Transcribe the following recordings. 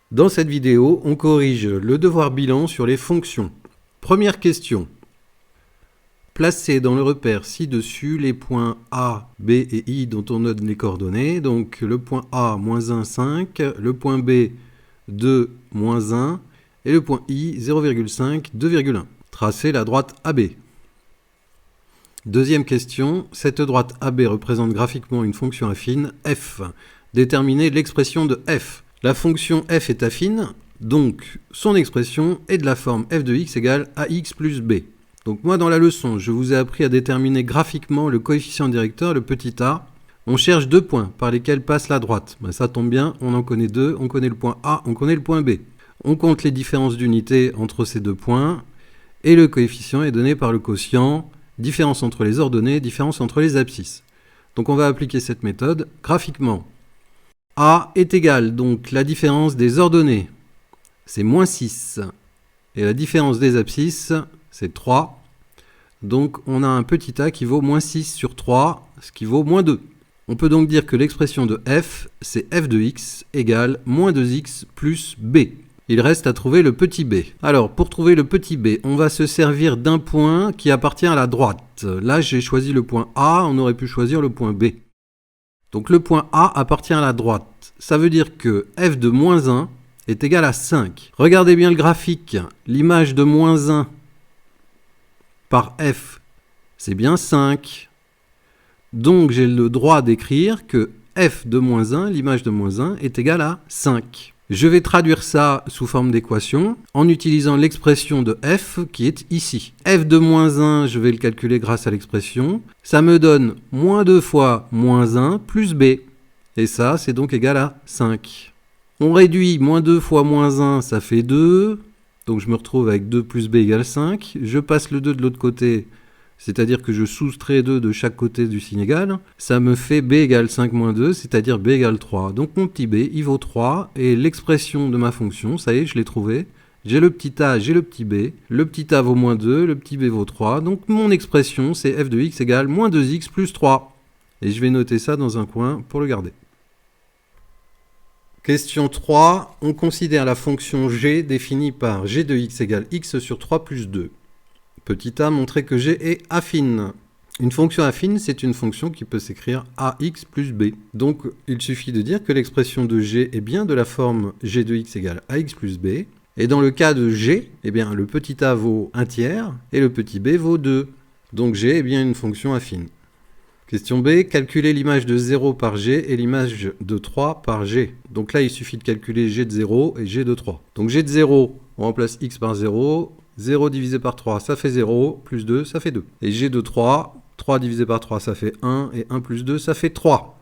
Dans cette vidéo, on corrige le devoir bilan sur les fonctions. Première question. Placez dans le repère ci-dessus les points A, B et I dont on donne les coordonnées. Donc le point A, moins 1, 5, le point B, 2, moins 1, et le point I, 0,5, 2,1. Tracez la droite AB. Deuxième question. Cette droite AB représente graphiquement une fonction affine, f. Déterminez l'expression de f. La fonction f est affine, donc son expression est de la forme f de x égale ax plus b. Donc moi dans la leçon, je vous ai appris à déterminer graphiquement le coefficient directeur, le petit a. On cherche deux points par lesquels passe la droite. Ben, ça tombe bien, on en connaît deux, on connaît le point A, on connaît le point B. On compte les différences d'unité entre ces deux points, et le coefficient est donné par le quotient, différence entre les ordonnées, différence entre les abscisses. Donc on va appliquer cette méthode graphiquement. A est égal, donc la différence des ordonnées, c'est moins 6. Et la différence des abscisses, c'est 3. Donc on a un petit a qui vaut moins 6 sur 3, ce qui vaut moins 2. On peut donc dire que l'expression de f, c'est f de x égale moins 2x plus b. Il reste à trouver le petit b. Alors pour trouver le petit b, on va se servir d'un point qui appartient à la droite. Là j'ai choisi le point A, on aurait pu choisir le point B. Donc le point A appartient à la droite. Ça veut dire que f de moins 1 est égal à 5. Regardez bien le graphique. L'image de moins 1 par f, c'est bien 5. Donc j'ai le droit d'écrire que f de moins 1, l'image de moins 1, est égale à 5. Je vais traduire ça sous forme d'équation en utilisant l'expression de f qui est ici. F de moins 1, je vais le calculer grâce à l'expression. Ça me donne moins 2 fois moins 1 plus b. Et ça, c'est donc égal à 5. On réduit moins 2 fois moins 1, ça fait 2. Donc je me retrouve avec 2 plus b égale 5. Je passe le 2 de l'autre côté, c'est-à-dire que je soustrais 2 de chaque côté du signe égal. Ça me fait b égale 5 moins 2, c'est-à-dire b égale 3. Donc mon petit b, il vaut 3. Et l'expression de ma fonction, ça y est, je l'ai trouvé. J'ai le petit a, j'ai le petit b. Le petit a vaut moins 2, le petit b vaut 3. Donc mon expression, c'est f de x égale moins 2x plus 3. Et je vais noter ça dans un coin pour le garder. Question 3. On considère la fonction g définie par g de x égale x sur 3 plus 2. Petit a montrer que g est affine. Une fonction affine, c'est une fonction qui peut s'écrire ax plus b. Donc, il suffit de dire que l'expression de g est bien de la forme g de x égale ax plus b. Et dans le cas de g, eh bien, le petit a vaut 1 tiers et le petit b vaut 2. Donc g est bien une fonction affine. Question B, calculer l'image de 0 par g et l'image de 3 par g. Donc là, il suffit de calculer g de 0 et g de 3. Donc g de 0, on remplace x par 0. 0 divisé par 3, ça fait 0, plus 2, ça fait 2. Et g de 3, 3 divisé par 3, ça fait 1, et 1 plus 2, ça fait 3.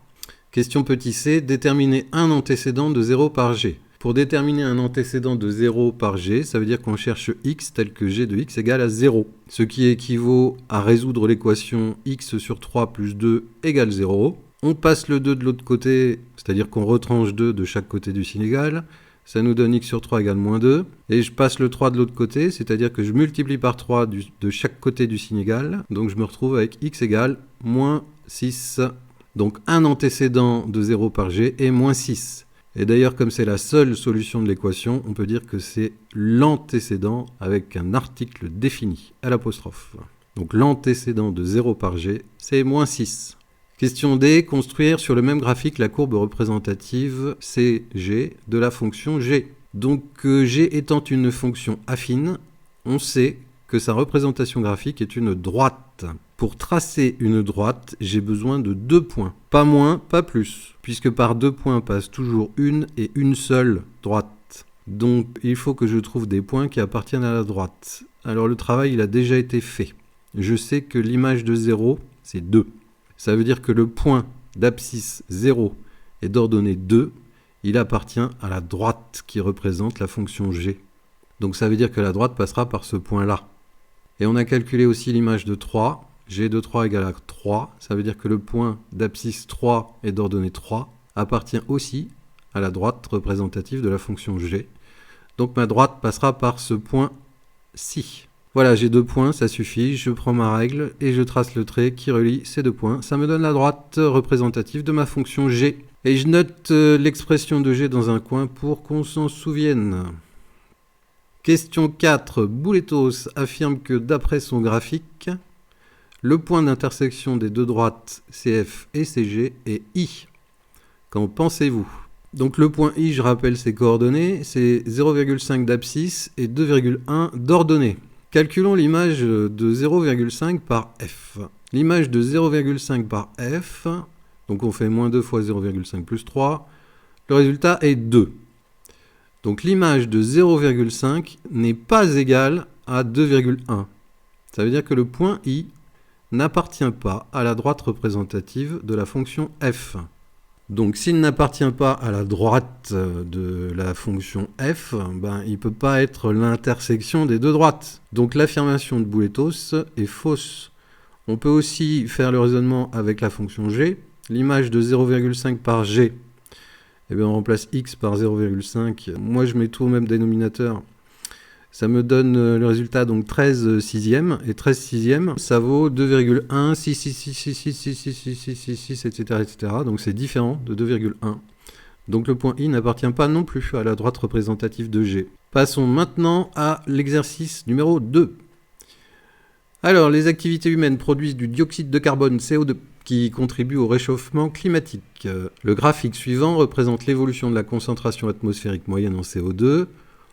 Question petit c, déterminer un antécédent de 0 par g. Pour déterminer un antécédent de 0 par g, ça veut dire qu'on cherche x tel que g de x égale à 0. Ce qui équivaut à résoudre l'équation x sur 3 plus 2 égale 0. On passe le 2 de l'autre côté, c'est-à-dire qu'on retranche 2 de chaque côté du signe égal. Ça nous donne x sur 3 égale moins 2. Et je passe le 3 de l'autre côté, c'est-à-dire que je multiplie par 3 de chaque côté du signe égal. Donc je me retrouve avec x égale moins 6. Donc un antécédent de 0 par g est moins 6. Et d'ailleurs, comme c'est la seule solution de l'équation, on peut dire que c'est l'antécédent avec un article défini, à l'apostrophe. Donc l'antécédent de 0 par g, c'est moins 6. Question D, construire sur le même graphique la courbe représentative CG de la fonction g. Donc g étant une fonction affine, on sait que sa représentation graphique est une droite. Pour tracer une droite, j'ai besoin de 2 points. Pas moins, pas plus, puisque par 2 points passe toujours une et une seule droite. Donc il faut que je trouve des points qui appartiennent à la droite. Alors le travail, il a déjà été fait. Je sais que l'image de 0, c'est 2. Ça veut dire que le point d'abscisse 0 est d'ordonnée 2. Il appartient à la droite qui représente la fonction g. Donc ça veut dire que la droite passera par ce point-là. Et on a calculé aussi l'image de 3. g de 3 égale à 3. Ça veut dire que le point d'abscisse 3 est d'ordonnée 3. Appartient aussi à la droite représentative de la fonction g. Donc ma droite passera par ce point-ci. Voilà, j'ai 2 points, ça suffit, je prends ma règle et je trace le trait qui relie ces 2 points. Ça me donne la droite représentative de ma fonction g. Et je note l'expression de G dans un coin pour qu'on s'en souvienne. Question 4. Bouletos affirme que d'après son graphique, le point d'intersection des deux droites CF et CG est I. Qu'en pensez-vous? Donc le point I, je rappelle ses coordonnées, c'est 0,5 d'abscisse et 2,1 d'ordonnée. Calculons l'image de 0,5 par F. L'image de 0,5 par F, donc on fait moins 2 fois 0,5 plus 3, le résultat est 2. Donc l'image de 0,5 n'est pas égale à 2,1. Ça veut dire que le point I n'appartient pas à la droite représentative de la fonction f. Donc s'il n'appartient pas à la droite de la fonction f, il ne peut pas être l'intersection des deux droites. Donc l'affirmation de Bouletos est fausse. On peut aussi faire le raisonnement avec la fonction g. L'image de 0,5 par g, on remplace x par 0,5. Moi je mets tout au même dénominateur. Ça me donne le résultat, donc 13 sixièmes. Et 13 sixièmes, ça vaut 2,1, 6, 6, 6, 6, 6, 6, 6, 6, 6, 6, 6, etc., etc. Donc c'est différent de 2,1. Donc le point I n'appartient pas non plus à la droite représentative de G. Passons maintenant à l'exercice numéro 2. Alors, les activités humaines produisent du dioxyde de carbone, CO2, qui contribue au réchauffement climatique. Le graphique suivant représente l'évolution de la concentration atmosphérique moyenne en CO2,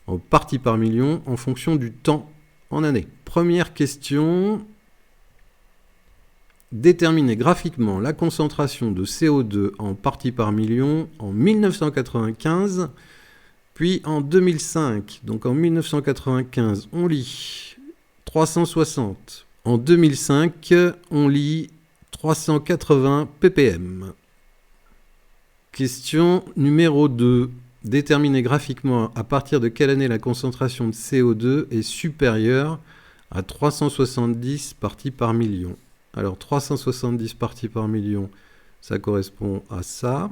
en parties par million, en fonction du temps en années. Première question. Déterminez graphiquement la concentration de CO2 en parties par million en 1995, puis en 2005. Donc en 1995, on lit 360. En 2005, on lit 380 ppm. Question numéro 2. Déterminer graphiquement à partir de quelle année la concentration de CO2 est supérieure à 370 parties par million. Alors 370 parties par million, ça correspond à ça.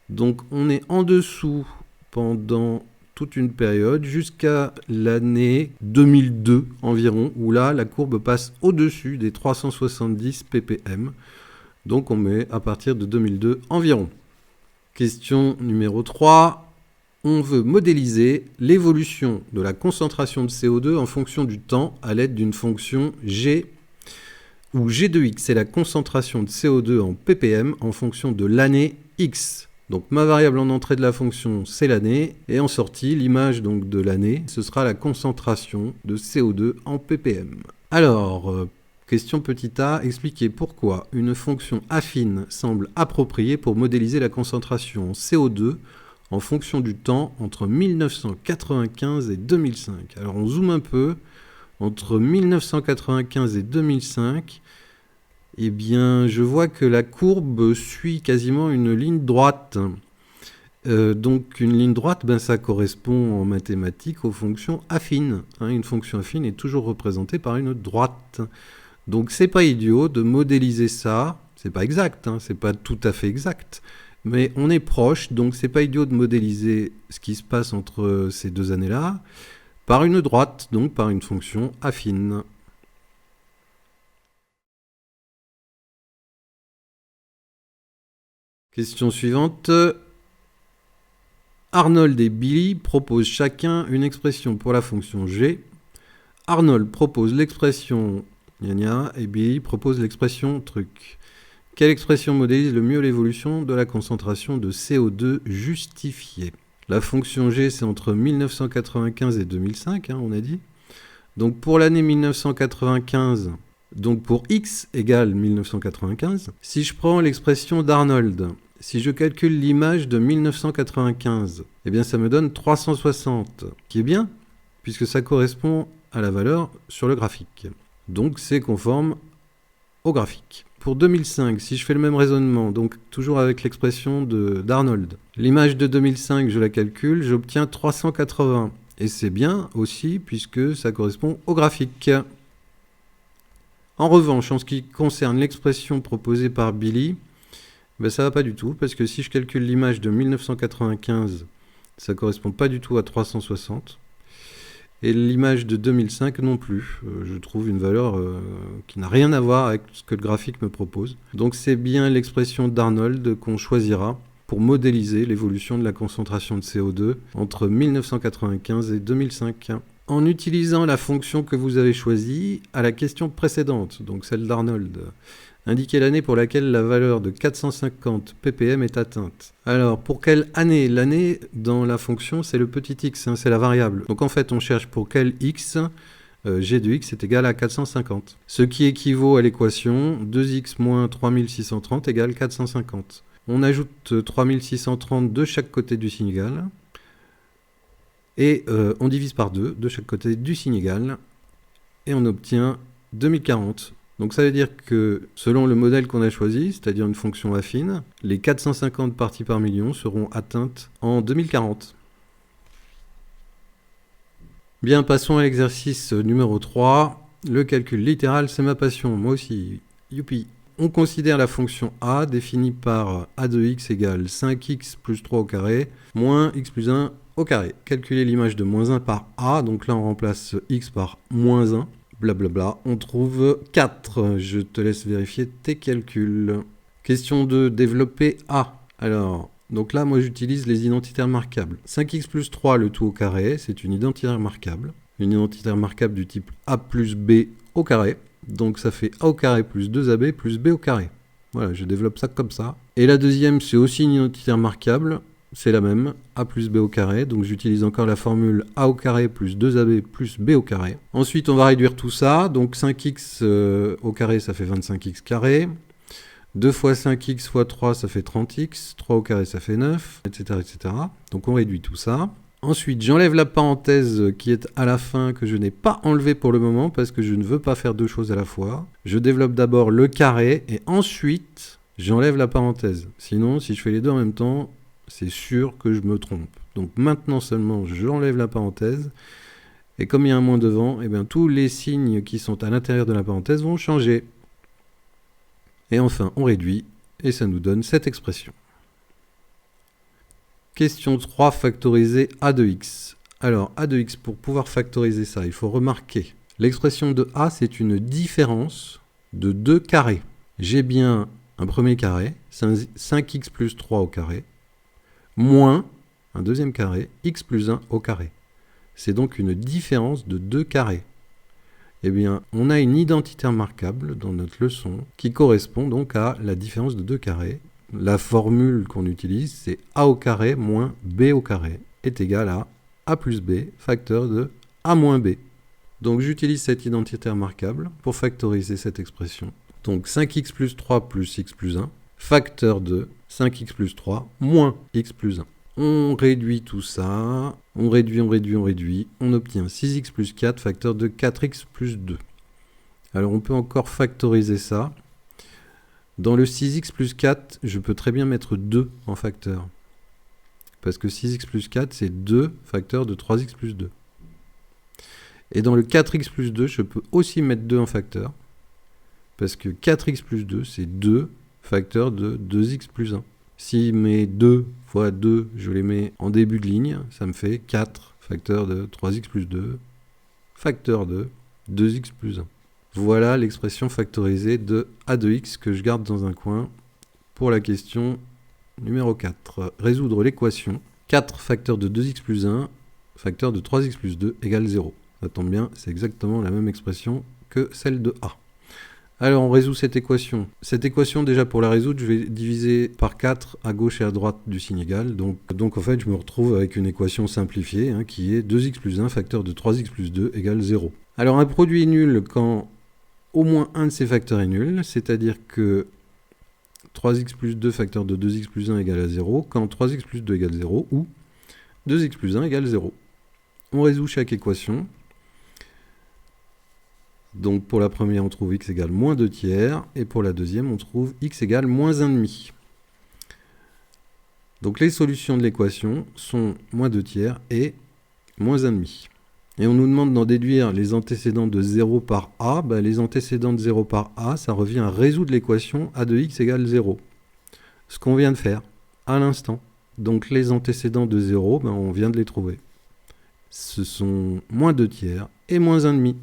Donc on est en dessous pendant toute une période jusqu'à l'année 2002 environ, où là la courbe passe au-dessus des 370 ppm. Donc on met à partir de 2002 environ. Question numéro 3. On veut modéliser l'évolution de la concentration de CO2 en fonction du temps à l'aide d'une fonction G, où G de X est la concentration de CO2 en ppm en fonction de l'année X. Donc ma variable en entrée de la fonction, c'est l'année, et en sortie, l'image donc de l'année, ce sera la concentration de CO2 en ppm. Alors, question petit a, expliquez pourquoi une fonction affine semble appropriée pour modéliser la concentration en CO2 en fonction du temps entre 1995 et 2005. Alors on zoome un peu, entre 1995 et 2005, je vois que la courbe suit quasiment une ligne droite. Donc une ligne droite, ça correspond en mathématiques aux fonctions affines. Une fonction affine est toujours représentée par une droite. Donc c'est pas idiot de modéliser ça. C'est pas exact, c'est pas tout à fait exact. Mais on est proche, donc c'est pas idiot de modéliser ce qui se passe entre ces deux années-là par une droite, donc par une fonction affine. Question suivante. Arnold et Billy proposent chacun une expression pour la fonction G. Arnold propose l'expression gna et Billy propose l'expression truc. Quelle expression modélise le mieux l'évolution de la concentration de CO2 justifiée? La fonction G, c'est entre 1995 et 2005, on a dit. Donc pour l'année 1995, donc pour x égale 1995, si je prends l'expression d'Arnold, si je calcule l'image de 1995, ça me donne 360, qui est bien, puisque ça correspond à la valeur sur le graphique. Donc c'est conforme au graphique. Pour 2005, si je fais le même raisonnement, donc toujours avec l'expression d'Arnold, l'image de 2005, je la calcule, j'obtiens 380. Et c'est bien aussi, puisque ça correspond au graphique. En revanche, en ce qui concerne l'expression proposée par Billy, ça ne va pas du tout, parce que si je calcule l'image de 1995, ça ne correspond pas du tout à 360. Et l'image de 2005 non plus. Je trouve une valeur qui n'a rien à voir avec ce que le graphique me propose. Donc c'est bien l'expression d'Arnold qu'on choisira pour modéliser l'évolution de la concentration de CO2 entre 1995 et 2005. En utilisant la fonction que vous avez choisie à la question précédente, donc celle d'Arnold, indiquez l'année pour laquelle la valeur de 450 ppm est atteinte. Alors, pour quelle année? L'année, dans la fonction, c'est le petit x, c'est la variable. Donc en fait, on cherche pour quel x, g de x est égal à 450. Ce qui équivaut à l'équation 2x moins 3630 égale 450. On ajoute 3630 de chaque côté du signe égal. Et on divise par 2 de chaque côté du signe égal. Et on obtient 2040. Donc ça veut dire que selon le modèle qu'on a choisi, c'est-à-dire une fonction affine, les 450 parties par million seront atteintes en 2040. Bien, passons à l'exercice numéro 3. Le calcul littéral, c'est ma passion, moi aussi. Youpi. On considère la fonction a définie par a de x égale 5x plus 3 au carré moins x plus 1 au carré. Calculer l'image de moins 1 par a, donc là on remplace x par moins 1. Blablabla, on trouve 4. Je te laisse vérifier tes calculs. Question 2, développer A. Alors, donc là, moi j'utilise les identitaires marquables. 5x plus 3, le tout au carré, c'est une identitaire marquable. Une identitaire marquable du type A plus B au carré. Donc ça fait A au carré plus 2AB plus B au carré. Voilà, je développe ça comme ça. Et la deuxième, c'est aussi une identitaire marquable. C'est la même, a plus b au carré, donc j'utilise encore la formule a au carré plus 2ab plus b au carré. Ensuite, on va réduire tout ça, donc 5x au carré, ça fait 25x carré. 2 fois 5x fois 3, ça fait 30x. 3 au carré, ça fait 9, etc., etc. Donc on réduit tout ça. Ensuite, j'enlève la parenthèse qui est à la fin, que je n'ai pas enlevée pour le moment, parce que je ne veux pas faire deux choses à la fois. Je développe d'abord le carré, et ensuite, j'enlève la parenthèse. Sinon, si je fais les deux en même temps, c'est sûr que je me trompe. Donc maintenant seulement, j'enlève la parenthèse. Et comme il y a un moins devant, eh bien, tous les signes qui sont à l'intérieur de la parenthèse vont changer. Et enfin, on réduit, et ça nous donne cette expression. Question 3, factoriser a de x. Alors, a de x, pour pouvoir factoriser ça, il faut remarquer. L'expression de a, c'est une différence de deux carrés. J'ai bien un premier carré, 5x plus 3 au carré, moins un deuxième carré, x plus 1 au carré. C'est donc une différence de deux carrés. Eh bien, on a une identitaire marquable dans notre leçon qui correspond donc à la différence de deux carrés. La formule qu'on utilise, c'est a au carré moins b au carré est égal à a plus b facteur de a moins b. Donc j'utilise cette identitaire marquable pour factoriser cette expression. Donc 5x plus 3 plus x plus 1 facteur de 5x plus 3 moins x plus 1. On réduit tout ça, on réduit, on obtient 6x plus 4 facteur de 4x plus 2. Alors on peut encore factoriser ça. Dans le 6x plus 4, je peux très bien mettre 2 en facteur. Parce que 6x plus 4, c'est 2 facteur de 3x plus 2. Et dans le 4x plus 2, je peux aussi mettre 2 en facteur. Parce que 4x plus 2, c'est 2 facteur de 2x plus 1. Si mes 2 fois 2, je les mets en début de ligne, ça me fait 4 facteur de 3x plus 2, facteur de 2x plus 1. Voilà l'expression factorisée de a de x que je garde dans un coin pour la question numéro 4. Résoudre l'équation 4 facteur de 2x plus 1, facteur de 3x plus 2 égale 0. Ça tombe bien, c'est exactement la même expression que celle de a. Alors on résout cette équation. Cette équation, déjà pour la résoudre, je vais diviser par 4 à gauche et à droite du signe égal. Donc en fait, je me retrouve avec une équation simplifiée qui est 2x plus 1 facteur de 3x plus 2 égale 0. Alors un produit est nul quand au moins un de ces facteurs est nul, c'est-à-dire que 3x plus 2 facteur de 2x plus 1 égale à 0, quand 3x plus 2 égale 0, ou 2x plus 1 égale 0. On résout chaque équation. Donc pour la première, on trouve x égale moins 2 tiers, et pour la deuxième, on trouve x égale moins 1 demi. Donc les solutions de l'équation sont moins 2 tiers et moins 1 demi. Et on nous demande d'en déduire les antécédents de 0 par a. Les antécédents de 0 par a, ça revient à résoudre l'équation a de x égale 0. Ce qu'on vient de faire à l'instant. Donc les antécédents de 0, on vient de les trouver. Ce sont moins 2 tiers et moins 1 demi.